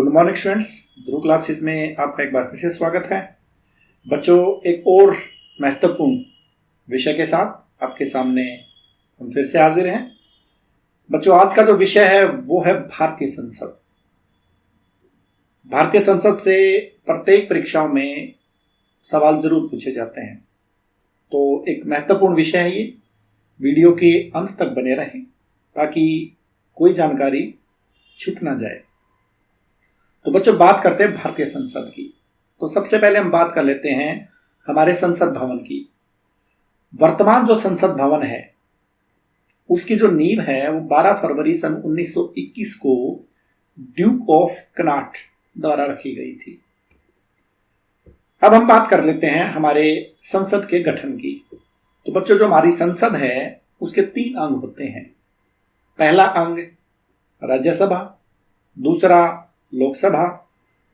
Good morning students, ध्रुव classes में आपका एक बार फिर से स्वागत है। बच्चों, एक और महत्वपूर्ण विषय के साथ आपके सामने हम फिर से हाजिर हैं। बच्चों, आज का जो विषय है वो है भारतीय संसद। भारतीय संसद से प्रत्येक परीक्षाओं में सवाल जरूर पूछे जाते हैं, तो एक महत्वपूर्ण विषय है ये। वीडियो के अंत तक बने रहें ताकि कोई जानकारी छूट ना जाए। तो बच्चों, बात करते हैं भारतीय संसद की। तो सबसे पहले हम बात कर लेते हैं हमारे संसद भवन की। वर्तमान जो संसद भवन है उसकी जो नींव है वो 12 फरवरी सन 1921 को ड्यूक ऑफ कनाट द्वारा रखी गई थी। अब हम बात कर लेते हैं हमारे संसद के गठन की। तो बच्चों, जो हमारी संसद है उसके 3 अंग होते हैं। पहला अंग राज्यसभा, दूसरा लोकसभा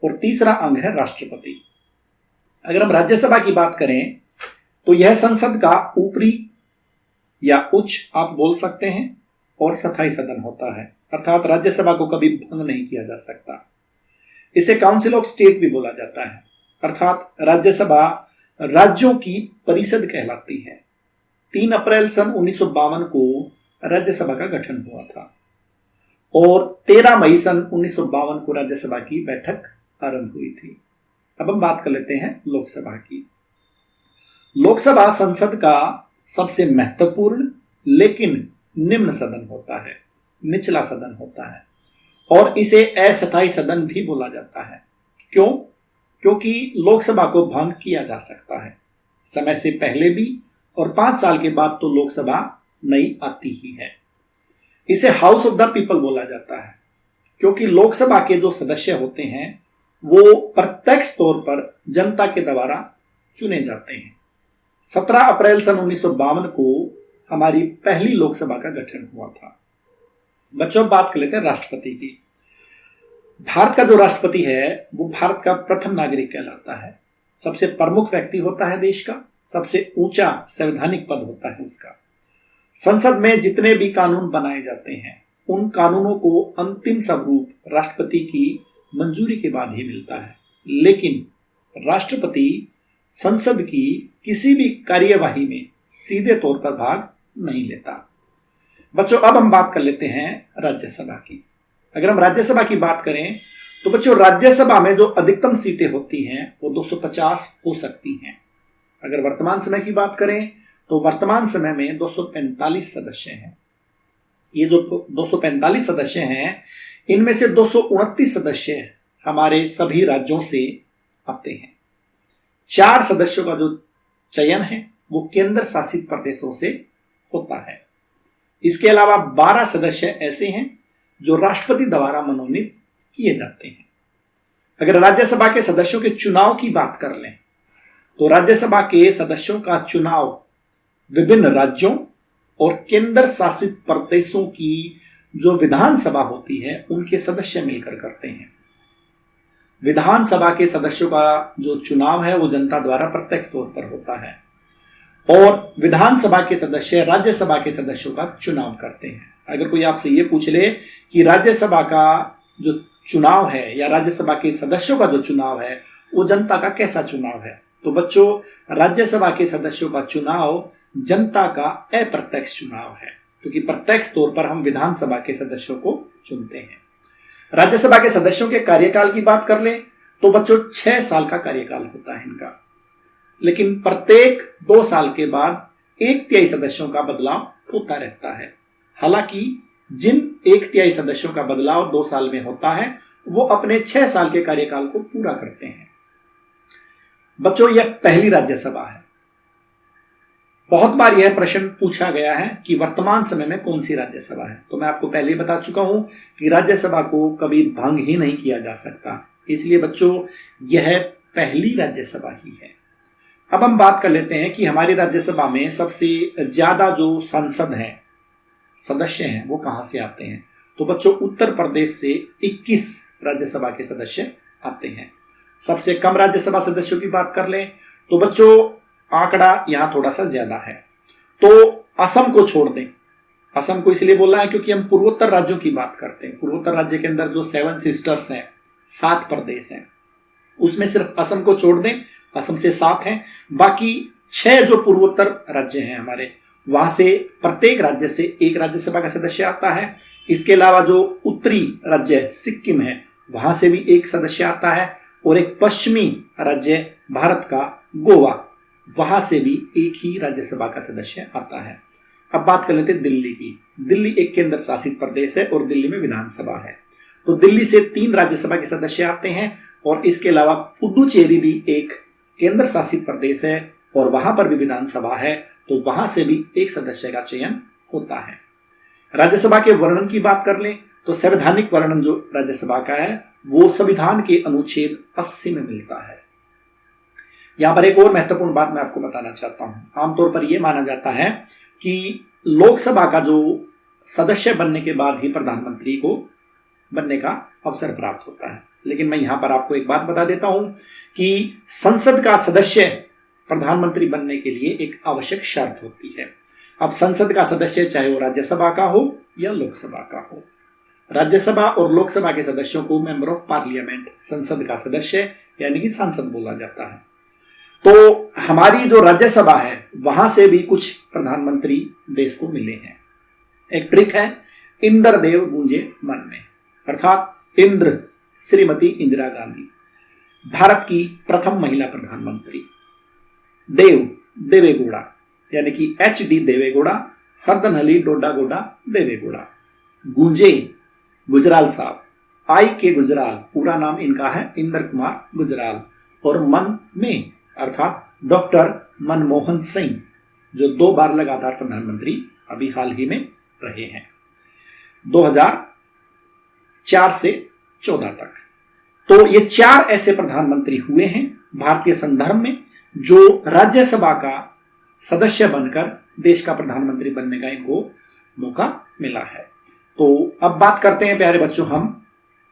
और तीसरा अंग है राष्ट्रपति। अगर हम राज्यसभा की बात करें तो यह संसद का ऊपरी या उच्च आप बोल सकते हैं और स्थायी सदन होता है, अर्थात राज्यसभा को कभी भंग नहीं किया जा सकता। इसे काउंसिल ऑफ स्टेट भी बोला जाता है, अर्थात राज्यसभा राज्यों की परिषद कहलाती है। 3 अप्रैल सन 1952 को राज्यसभा का गठन हुआ था और 13 मई सन 1952 को राज्यसभा की बैठक आरंभ हुई थी। अब हम बात कर लेते हैं लोकसभा की। लोकसभा संसद का सबसे महत्वपूर्ण लेकिन निम्न सदन होता है, निचला सदन होता है, और इसे अस्थायी सदन भी बोला जाता है। क्यों? क्योंकि लोकसभा को भंग किया जा सकता है समय से पहले भी, और 5 साल के बाद तो लोकसभा नई आती ही है। इसे हाउस ऑफ द पीपल बोला जाता है क्योंकि लोकसभा के जो सदस्य होते हैं वो प्रत्यक्ष तौर पर जनता के द्वारा चुने जाते हैं। 17 अप्रैल सन 1952 को हमारी पहली लोकसभा का गठन हुआ था। बच्चों, बात कर लेते हैं राष्ट्रपति की। भारत का जो राष्ट्रपति है वो भारत का प्रथम नागरिक कहलाता है। सबसे प्रमुख व्यक्ति होता है देश का, सबसे ऊंचा संवैधानिक पद होता है उसका। संसद में जितने भी कानून बनाए जाते हैं उन कानूनों को अंतिम स्वरूप राष्ट्रपति की मंजूरी के बाद ही मिलता है, लेकिन राष्ट्रपति संसद की किसी भी कार्यवाही में सीधे तौर पर भाग नहीं लेता। बच्चों, अब हम बात कर लेते हैं राज्यसभा की। अगर हम राज्यसभा की बात करें तो बच्चों, राज्यसभा में जो अधिकतम सीटें होती हैं वो 250 हो सकती हैं। अगर वर्तमान समय की बात करें तो वर्तमान समय में 245 सदस्य हैं। ये जो 245 सदस्य हैं इनमें से 229 सदस्य हमारे सभी राज्यों से आते हैं। 4 सदस्यों का जो चयन है वो केंद्र शासित प्रदेशों से होता है। इसके अलावा 12 सदस्य ऐसे हैं जो राष्ट्रपति द्वारा मनोनीत किए जाते हैं। अगर राज्यसभा के सदस्यों के चुनाव की बात कर लें तो राज्यसभा के सदस्यों का चुनाव विभिन्न राज्यों और केंद्र शासित प्रदेशों की जो विधानसभा होती है उनके सदस्य मिलकर करते हैं। विधानसभा के सदस्यों का जो चुनाव है वो जनता द्वारा प्रत्यक्ष तौर पर होता है और विधानसभा के सदस्य राज्यसभा के सदस्यों का चुनाव करते हैं। अगर कोई आपसे ये पूछ ले कि राज्यसभा का जो चुनाव है या राज्यसभा के सदस्यों का जो चुनाव है वो जनता का कैसा चुनाव है, तो बच्चों, राज्यसभा के सदस्यों का चुनाव जनता का अप्रत्यक्ष चुनाव है, क्योंकि प्रत्यक्ष तौर पर हम विधानसभा के सदस्यों को चुनते हैं। राज्यसभा के सदस्यों के कार्यकाल की बात कर लें तो बच्चों 6 साल का कार्यकाल होता है इनका, लेकिन प्रत्येक 2 साल के बाद 1/3 सदस्यों का बदलाव होता रहता है। हालांकि जिन 1/3 सदस्यों का बदलाव 2 साल में होता है वो अपने 6 साल के कार्यकाल को पूरा करते हैं। बच्चों, यह पहली राज्यसभा है। बहुत बार यह प्रश्न पूछा गया है कि वर्तमान समय में कौन सी राज्यसभा है, तो मैं आपको पहले ही बता चुका हूं कि राज्यसभा को कभी भंग ही नहीं किया जा सकता। इसलिए बच्चों, यह पहली राज्यसभा ही है। अब हम बात कर लेते हैं कि हमारी राज्यसभा में सबसे ज्यादा जो सांसद हैं, सदस्य हैं, वो कहां से आते हैं। तो बच्चों, उत्तर प्रदेश से 21 राज्यसभा के सदस्य आते हैं। सबसे कम राज्यसभा सदस्यों की बात कर लें तो बच्चों, आंकड़ा यहां थोड़ा सा ज्यादा है। तो असम को छोड़ दें। असम को इसलिए बोला है क्योंकि हम पूर्वोत्तर राज्यों की बात करते हैं। पूर्वोत्तर राज्य के अंदर जो 7 सिस्टर्स हैं, 7 प्रदेश हैं। उसमें सिर्फ असम को छोड़ दें, असम से 7 हैं, बाकी 6 जो पूर्वोत्तर राज्य हैं हमारे, वहां से प्रत्येक राज्य से एक राज्यसभा का सदस्य आता है। इसके अलावा जो उत्तरी राज्य सिक्किम है, वहां से भी एक सदस्य आता है, और एक पश्चिमी राज्य भारत का गोवा, वहां से भी एक ही राज्यसभा का सदस्य आता है। अब बात कर लेते हैं दिल्ली की। दिल्ली एक केंद्र शासित प्रदेश है और दिल्ली में विधानसभा है। तो दिल्ली से 3 राज्यसभा के सदस्य आते हैं, और इसके अलावा पुडुचेरी भी एक केंद्र शासित प्रदेश है और वहां पर भी विधानसभा है, तो वहां से भी एक सदस्य का चयन होता है। राज्यसभा के वर्णन की बात कर लें तो संवैधानिक वर्णन जो राज्यसभा का है वो संविधान के अनुच्छेद 80 में मिलता है। यहां पर एक और महत्वपूर्ण बात मैं आपको बताना चाहता हूं। आमतौर पर यह माना जाता है कि लोकसभा का जो सदस्य बनने के बाद ही प्रधानमंत्री को बनने का अवसर प्राप्त होता है, लेकिन मैं यहां पर आपको एक बात बता देता हूं कि संसद का सदस्य प्रधानमंत्री बनने के लिए एक आवश्यक शर्त होती है। अब संसद का सदस्य चाहे वो राज्यसभा का हो या लोकसभा का हो, राज्यसभा और लोकसभा के सदस्यों को मेंबर ऑफ पार्लियामेंट, संसद का सदस्य यानी कि सांसद बोला जाता है। तो हमारी जो राज्यसभा है वहां से भी कुछ प्रधानमंत्री देश को मिले हैं। एक ट्रिक है, इंद्र देव गूंजे मन में, अर्थात इंद्र श्रीमती इंदिरा गांधी, भारत की प्रथम महिला प्रधानमंत्री। देव देवेगौड़ा यानी कि HD देवेगौड़ा, हरदनहली डोडा गोडा देवेगौड़ा। गूंजे गुजराल साहब, IK गुजराल, पूरा नाम इनका है इंद्र कुमार गुजराल। और मन में अर्थात डॉक्टर मनमोहन सिंह, जो 2 बार लगातार प्रधानमंत्री अभी हाल ही में रहे हैं, 2004 से 14 तक। तो ये 4 ऐसे प्रधानमंत्री हुए हैं भारतीय संदर्भ में जो राज्यसभा का सदस्य बनकर देश का प्रधानमंत्री बनने का इनको मौका मिला है। तो अब बात करते हैं प्यारे बच्चों हम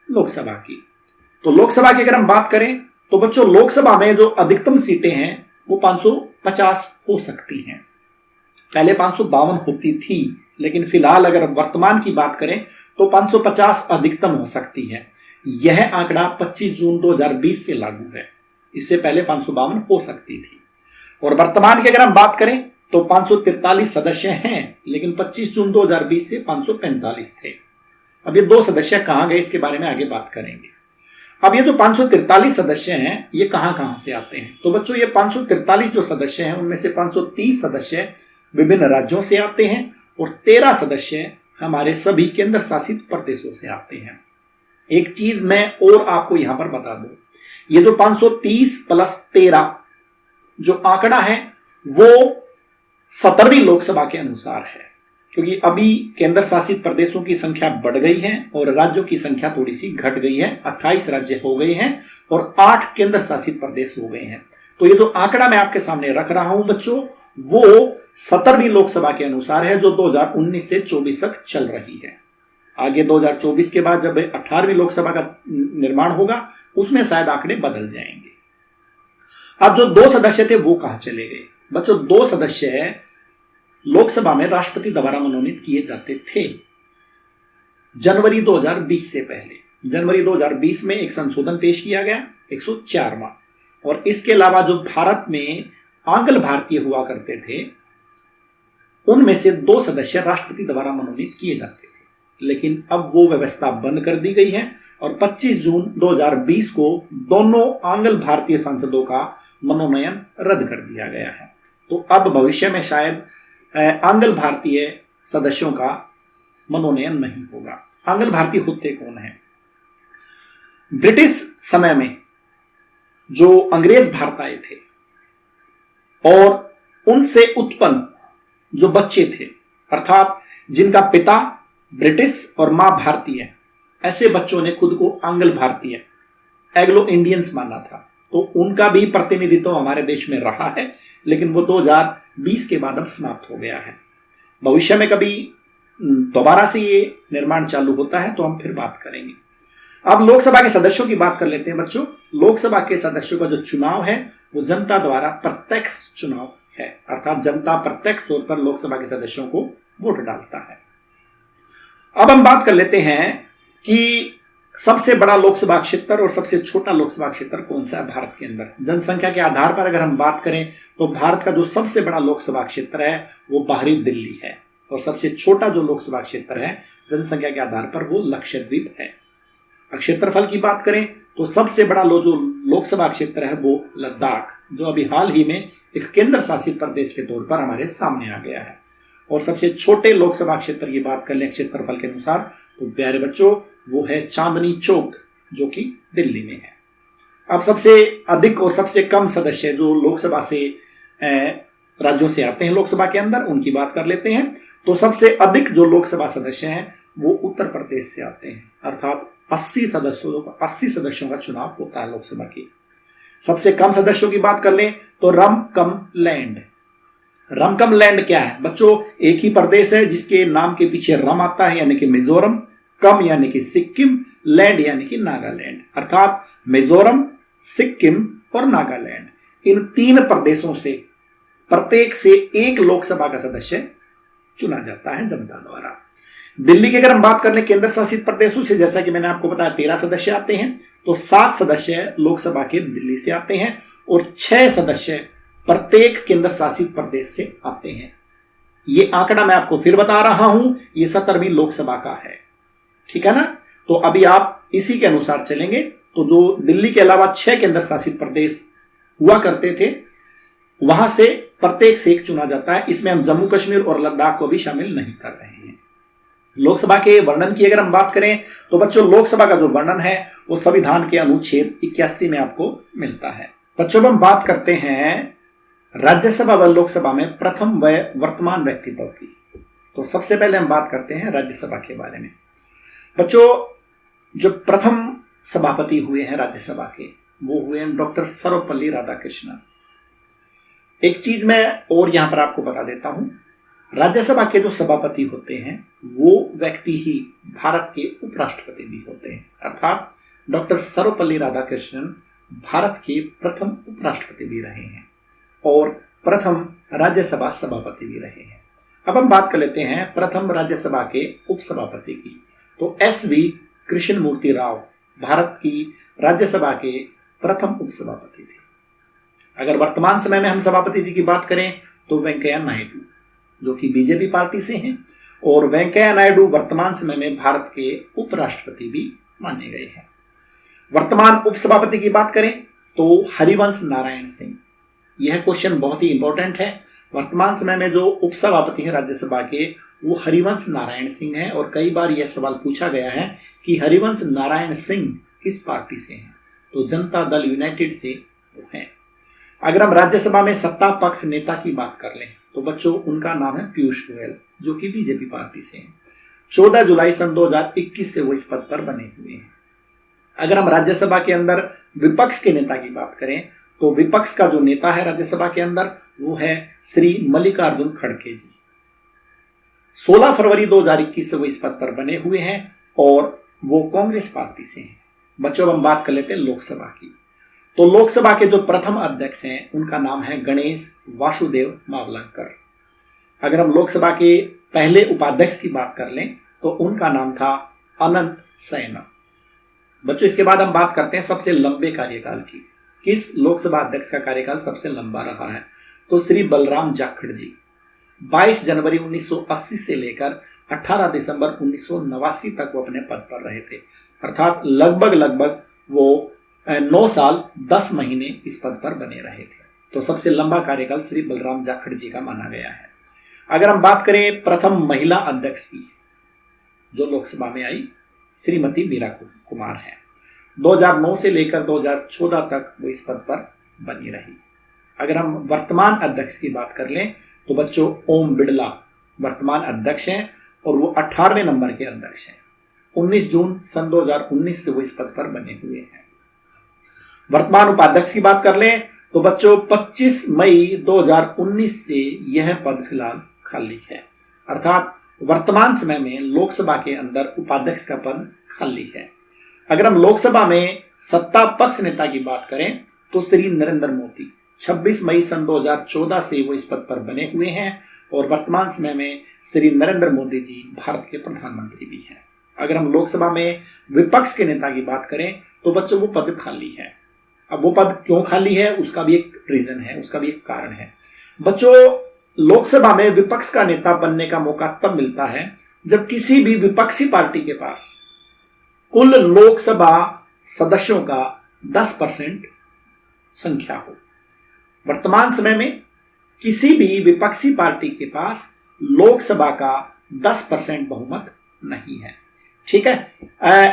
लोकसभा की। तो लोकसभा की अगर हम बात करें तो बच्चों लोकसभा में जो अधिकतम सीटें हैं वो 550 हो सकती हैं। पहले 552 होती थी, लेकिन फिलहाल अगर वर्तमान की बात करें तो 550 अधिकतम हो सकती है। यह आंकड़ा 25 जून 2020 से लागू है, इससे पहले 552 हो सकती थी। और वर्तमान की अगर हम बात करें तो 543 सदस्य हैं, लेकिन 25 जून 2020 से 545 थे। अब ये 2 सदस्य कहां गए इसके बारे में आगे बात करेंगे। अब ये जो 543 सदस्य हैं ये कहां से आते हैं, तो बच्चों ये 543 जो सदस्य हैं उनमें से 530 सदस्य विभिन्न राज्यों से आते हैं और 13 सदस्य हमारे सभी केंद्र शासित प्रदेशों से आते हैं। एक चीज मैं और आपको यहां पर बता दूं, ये जो 530 + 13 जो आंकड़ा है वो 17वीं लोकसभा के अनुसार है, क्योंकि अभी केंद्र शासित प्रदेशों की संख्या बढ़ गई है और राज्यों की संख्या थोड़ी सी घट गई है। 28 राज्य हो गए हैं और 8 केंद्र शासित प्रदेश हो गए हैं। तो ये जो आंकड़ा मैं आपके सामने रख रहा हूं बच्चों, वो 17वीं लोकसभा के अनुसार है जो 2019 से 24 तक चल रही है। आगे 2024 के बाद जब 18वीं लोकसभा का निर्माण होगा उसमें शायद आंकड़े बदल जाएंगे। अब जो 2 सदस्य थे वो कहां चले गए बच्चों? 2 सदस्य लोकसभा में राष्ट्रपति द्वारा मनोनीत किए जाते थे जनवरी 2020 से पहले। जनवरी 2020 में एक संशोधन पेश किया गया 104वां, और इसके अलावा जो भारत में आंग्ल भारतीय हुआ करते थे उनमें से 2 सदस्य राष्ट्रपति द्वारा मनोनीत किए जाते थे, लेकिन अब वो व्यवस्था बंद कर दी गई है और 25 जून 2020 को दोनों आंग्ल भारतीय सांसदों का मनोनयन रद्द कर दिया गया है। तो अब भविष्य में शायद आंग्ल भारतीय सदस्यों का मनोनयन नहीं होगा। आंग्ल भारतीय होते कौन हैं? ब्रिटिश समय में जो अंग्रेज भारत आए थे और उनसे उत्पन्न जो बच्चे थे, अर्थात जिनका पिता ब्रिटिश और मां भारतीय, ऐसे बच्चों ने खुद को आंग्ल भारतीय, एग्लो इंडियंस माना था। तो उनका भी प्रतिनिधित्व हमारे देश में रहा है, लेकिन वो 2020 के बाद अब समाप्त हो गया है। भविष्य में कभी दोबारा से ये निर्माण चालू होता है तो हम फिर बात करेंगे। अब लोकसभा के सदस्यों की बात कर लेते हैं बच्चों। लोकसभा के सदस्यों का जो चुनाव है वो जनता द्वारा प्रत्यक्ष चुनाव है, अर्थात जनता प्रत्यक्ष तौर पर लोकसभा के सदस्यों को वोट डालता है। अब हम बात कर लेते हैं कि सबसे बड़ा लोकसभा क्षेत्र और सबसे छोटा लोकसभा क्षेत्र कौन सा है भारत के अंदर? जनसंख्या के आधार पर अगर हम बात करें तो भारत का जो सबसे बड़ा लोकसभा क्षेत्र है वो बाहरी दिल्ली है, और सबसे छोटा जो लोकसभा क्षेत्र है जनसंख्या के आधार पर वो लक्षद्वीप है। क्षेत्रफल की बात करें तो सबसे बड़ा जो लोकसभा क्षेत्र है वो लद्दाख, जो अभी हाल ही में एक केंद्र शासित प्रदेश के तौर पर हमारे सामने आ गया है। और सबसे छोटे लोकसभा क्षेत्र की बात कर लें क्षेत्रफल के अनुसार तो प्यारे बच्चों वो है चांदनी चौक, जो कि दिल्ली में है। अब सबसे अधिक और सबसे कम सदस्य जो लोकसभा से राज्यों से आते हैं लोकसभा के अंदर, उनकी बात कर लेते हैं। तो सबसे अधिक जो लोकसभा सदस्य हैं वो उत्तर प्रदेश से आते हैं, अर्थात 80 सदस्यों का चुनाव होता है लोकसभा की। सबसे कम सदस्यों की बात कर लें तो रमकम लैंड क्या है बच्चों? एक ही प्रदेश है जिसके नाम के पीछे रम आता है, यानी कि मिजोरम, कम यानी कि सिक्किम, लैंड यानी कि नागालैंड, अर्थात मिजोरम, सिक्किम और नागालैंड, इन 3 प्रदेशों से प्रत्येक से एक लोकसभा का सदस्य चुना जाता है जनता द्वारा। दिल्ली की अगर हम बात कर लें केंद्र शासित प्रदेशों से, जैसा कि मैंने आपको बताया 13 सदस्य आते हैं, तो 7 सदस्य लोकसभा के दिल्ली से आते हैं और 6 सदस्य प्रत्येक केंद्र शासित प्रदेश से आते हैं। ये आंकड़ा मैं आपको फिर बता रहा हूं, ये 17वीं लोकसभा का है, ठीक है ना? तो अभी आप इसी के अनुसार चलेंगे तो जो दिल्ली के अलावा 6 केंद्र शासित प्रदेश हुआ करते थे वहां से प्रत्येक से एक चुना जाता है। इसमें हम जम्मू कश्मीर और लद्दाख को भी शामिल नहीं कर रहे हैं। लोकसभा के वर्णन की अगर हम बात करें तो बच्चों लोकसभा का जो वर्णन है वो संविधान के अनुच्छेद 81 में आपको मिलता है। बच्चों हम बात करते हैं राज्यसभा व लोकसभा में प्रथम व वर्तमान व्यक्तित्व की। तो सबसे पहले हम बात करते हैं राज्यसभा के बारे में। बच्चों जो प्रथम सभापति हुए हैं राज्यसभा के वो हुए हैं डॉक्टर सर्वपल्ली राधाकृष्णन। एक चीज मैं और यहां पर आपको बता देता हूं, राज्यसभा के जो सभापति होते हैं वो व्यक्ति ही भारत के उपराष्ट्रपति भी होते हैं, अर्थात डॉक्टर सर्वपल्ली राधाकृष्णन भारत के प्रथम उपराष्ट्रपति भी रहे हैं और प्रथम राज्यसभा सभापति भी रहे हैं। अब हम बात कर लेते हैं प्रथम राज्यसभा के उपसभापति की। तो SV कृष्णमूर्ति राव भारत की राज्यसभा के प्रथम उपसभापति थे। अगर वर्तमान समय में हम सभापति जी की बात करें तो वेंकैया नायडू, जो कि बीजेपी पार्टी से हैं, और वेंकैया नायडू वर्तमान समय में भारत के उपराष्ट्रपति भी माने गए हैं। वर्तमान उपसभापति की बात करें तो हरिवंश नारायण सिंह। यह क्वेश्चन बहुत ही इंपॉर्टेंट है। वर्तमान समय में जो उपसभापति हैं राज्यसभा के वो हरिवंश नारायण सिंह हैं, और कई बार यह सवाल पूछा गया है कि हरिवंश नारायण सिंह किस पार्टी से हैं? तो जनता दल यूनाइटेड से वो हैं। अगर हम राज्यसभा में सत्ता पक्ष नेता की बात कर लें तो बच्चों उनका नाम है पीयूष गोयल, जो कि बीजेपी पार्टी से हैं। 14 जुलाई सन 2021 से वो इस पद पर बने हुए हैं। अगर हम राज्यसभा के अंदर विपक्ष के नेता की बात करें तो विपक्ष का जो नेता है राज्यसभा के अंदर वो है श्री मल्लिकार्जुन खड़गे जी। 16 फरवरी 2021 से वो इस पद पर बने हुए हैं और वो कांग्रेस पार्टी से हैं। बच्चों हम बात कर लेते हैं लोकसभा की। तो लोकसभा के जो प्रथम अध्यक्ष हैं उनका नाम है गणेश वासुदेव मावलंकर। अगर हम लोकसभा के पहले उपाध्यक्ष की बात कर लें तो उनका नाम था अनंत सैना। बच्चों इसके बाद हम बात करते हैं सबसे लंबे कार्यकाल की। किस लोकसभा अध्यक्ष का कार्यकाल सबसे लंबा रहा है? तो श्री बलराम जाखड़ जी 22 जनवरी 1980 से लेकर 18 दिसंबर 1989 तक वो अपने पद पर रहे थे, अर्थात लगभग वो 9 साल 10 महीने इस पद पर बने रहे थे। तो सबसे लंबा कार्यकाल श्री बलराम जाखड़ जी का माना गया है। अगर हम बात करें प्रथम महिला अध्यक्ष की जो लोकसभा में आई, श्रीमती मीरा कुमार है। 2009 से लेकर 2014 तक वो इस पद पर बनी रही। अगर हम वर्तमान अध्यक्ष की बात कर लें तो बच्चों ओम बिड़ला वर्तमान अध्यक्ष हैं और वो 18वें नंबर के अध्यक्ष हैं। 19 जून सन 2019 से वो इस पद पर बने हुए हैं। वर्तमान उपाध्यक्ष की बात कर लें तो बच्चों 25 मई 2019 से यह पद फिलहाल खाली है, अर्थात वर्तमान समय में लोकसभा के अंदर उपाध्यक्ष का पद खाली है। अगर हम लोकसभा में सत्ता पक्ष नेता की बात करें तो श्री नरेंद्र मोदी 26 मई सन 2014 से वो इस पद पर बने हुए हैं और वर्तमान समय में श्री नरेंद्र मोदी जी भारत के प्रधानमंत्री भी हैं। अगर हम लोकसभा में विपक्ष के नेता की बात करें तो बच्चों वो पद खाली है। अब वो पद क्यों खाली है उसका भी एक रीजन है, उसका भी एक कारण है। बच्चों, लोकसभा में विपक्ष का नेता बनने का मौका तब मिलता है जब किसी भी विपक्षी पार्टी के पास कुल लोकसभा सदस्यों का 10% संख्या हो। वर्तमान समय में किसी भी विपक्षी पार्टी के पास लोकसभा का 10% बहुमत नहीं है। ठीक है,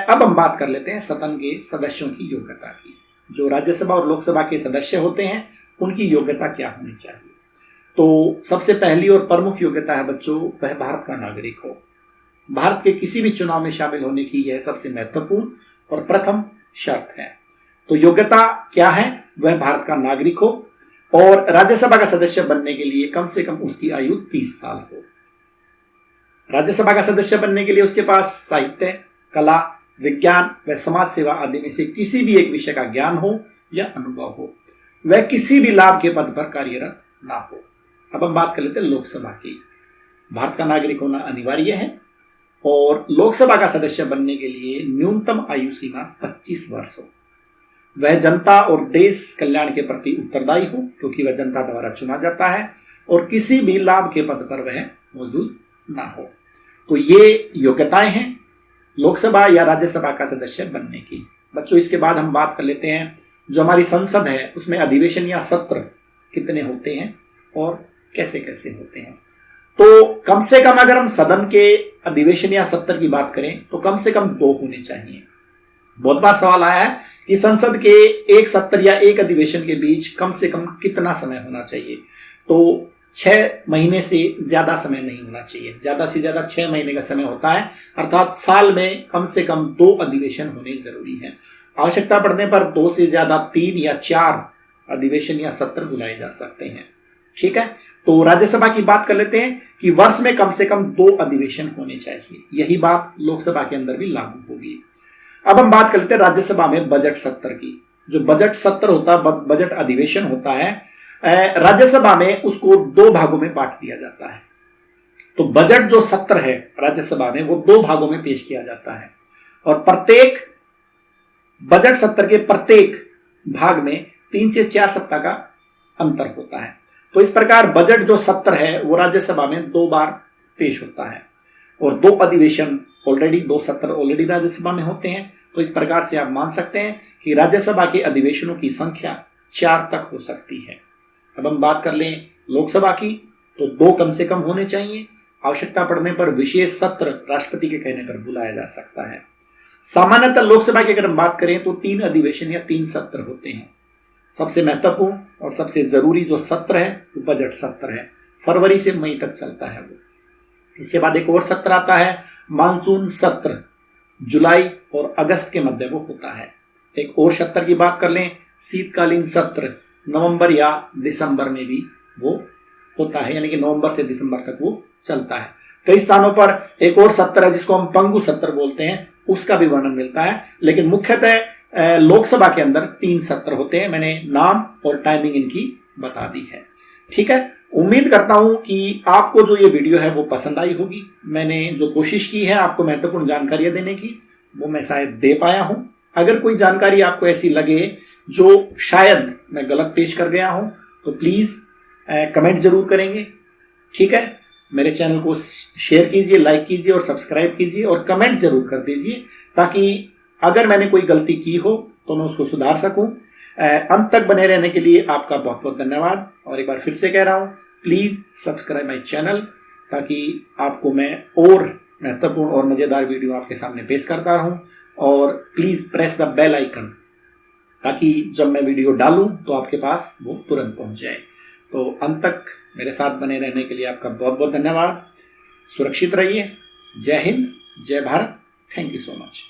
अब हम बात कर लेते हैं सदन के सदस्यों की योग्यता की। जो राज्यसभा और लोकसभा के सदस्य होते हैं उनकी योग्यता क्या होनी चाहिए? तो सबसे पहली और प्रमुख योग्यता है बच्चों, वह भारत का नागरिक हो। भारत के किसी भी चुनाव में शामिल होने की यह सबसे महत्वपूर्ण और प्रथम शर्त है। तो योग्यता क्या है? वह भारत का नागरिक हो और राज्यसभा का सदस्य बनने के लिए कम से कम उसकी आयु 30 साल हो। राज्यसभा का सदस्य बनने के लिए उसके पास साहित्य, कला, विज्ञान व समाज सेवा आदि में से किसी भी एक विषय का ज्ञान हो या अनुभव हो। वह किसी भी लाभ के पद पर कार्यरत ना हो। अब हम बात कर लेते हैं लोकसभा की। भारत का नागरिक होना अनिवार्य है और लोकसभा का सदस्य बनने के लिए न्यूनतम आयु सीमा 25 वर्ष हो। वह जनता और देश कल्याण के प्रति उत्तरदायी हो क्योंकि वह जनता द्वारा चुना जाता है और किसी भी लाभ के पद पर वह मौजूद ना हो। तो ये योग्यताएं हैं लोकसभा या राज्यसभा का सदस्य बनने की। बच्चों, इसके बाद हम बात कर लेते हैं जो हमारी संसद है उसमें अधिवेशन या सत्र कितने होते हैं और कैसे कैसे होते हैं। तो कम से कम अगर हम सदन के अधिवेशन या सत्र की बात करें तो कम से कम 2 होने चाहिए। बहुत बार सवाल आया है कि संसद के एक सत्र या एक अधिवेशन के बीच कम से कम कितना समय होना चाहिए। तो 6 महीने से ज्यादा समय नहीं होना चाहिए। ज्यादा से ज्यादा 6 महीने का समय होता है, अर्थात साल में कम से कम 2 अधिवेशन होने जरूरी है। आवश्यकता पड़ने पर 2 से ज्यादा 3 या 4 अधिवेशन या सत्र बुलाए जा सकते हैं। ठीक है, तो राज्यसभा की बात कर लेते हैं कि वर्ष में कम से कम 2 अधिवेशन होने चाहिए। यही बात लोकसभा के अंदर भी लागू होगी। अब हम बात कर लेते हैं राज्यसभा में बजट सत्र की। जो बजट सत्र होता है, बजट अधिवेशन होता है, राज्यसभा में उसको 2 भागों में बांट दिया जाता है। तो बजट जो सत्र है राज्यसभा में वो 2 भागों में पेश किया जाता है और प्रत्येक बजट सत्र के प्रत्येक भाग में 3 से 4 सप्ताह का अंतर होता है। तो इस प्रकार बजट जो सत्र है वो राज्यसभा में 2 बार पेश होता है और 2 अधिवेशन ऑलरेडी 2 सत्र ऑलरेडी राज्यसभा में होते हैं। तो इस प्रकार से आप मान सकते हैं कि राज्यसभा के अधिवेशनों की संख्या 4 तक हो सकती है। अब हम बात कर लें लोकसभा की तो 2 कम से कम होने चाहिए। आवश्यकता पड़ने पर विशेष सत्र राष्ट्रपति के कहने पर बुलाया जा सकता है। सामान्यतः लोकसभा की अगर हम बात करें तो 3 अधिवेशन या 3 सत्र होते हैं। सबसे महत्वपूर्ण और सबसे जरूरी जो सत्र है वो बजट सत्र है, फरवरी से मई तक चलता है वो। इसके बाद एक और सत्र आता है मानसून सत्र, जुलाई और अगस्त के मध्य वो होता है। एक और सत्र की बात कर लें शीतकालीन सत्र, नवंबर या दिसंबर में भी वो होता है, यानी कि नवंबर से दिसंबर तक वो चलता है। कई स्थानों पर एक और सत्र है जिसको हम पंगु सत्र बोलते हैं, उसका भी वर्णन मिलता है। लेकिन मुख्यतः लोकसभा के अंदर 3 सत्र होते हैं। मैंने नाम और टाइमिंग इनकी बता दी है। ठीक है, उम्मीद करता हूं कि आपको जो ये वीडियो है वो पसंद आई होगी। मैंने जो कोशिश की है आपको महत्वपूर्ण जानकारियां देने की वो मैं शायद दे पाया हूं। अगर कोई जानकारी आपको ऐसी लगे जो शायद मैं गलत पेश कर गया हूं तो प्लीज कमेंट जरूर करेंगे। ठीक है, मेरे चैनल को शेयर कीजिए, लाइक कीजिए और सब्सक्राइब कीजिए और कमेंट जरूर कर दीजिए ताकि अगर मैंने कोई गलती की हो तो मैं उसको सुधार सकूं। अंत तक बने रहने के लिए आपका बहुत बहुत धन्यवाद। और एक बार फिर से कह रहा हूं, प्लीज सब्सक्राइब माय चैनल ताकि आपको मैं और महत्वपूर्ण और मजेदार वीडियो आपके सामने पेश करता रहूं। और please press the bell icon ताकि जब मैं वीडियो डालूं तो आपके पास वो तुरंत पहुंच जाए। तो अंत तक मेरे साथ बने रहने के लिए आपका बहुत बहुत धन्यवाद। सुरक्षित रहिए। जय हिंद, जय Bharat. Thank you so much.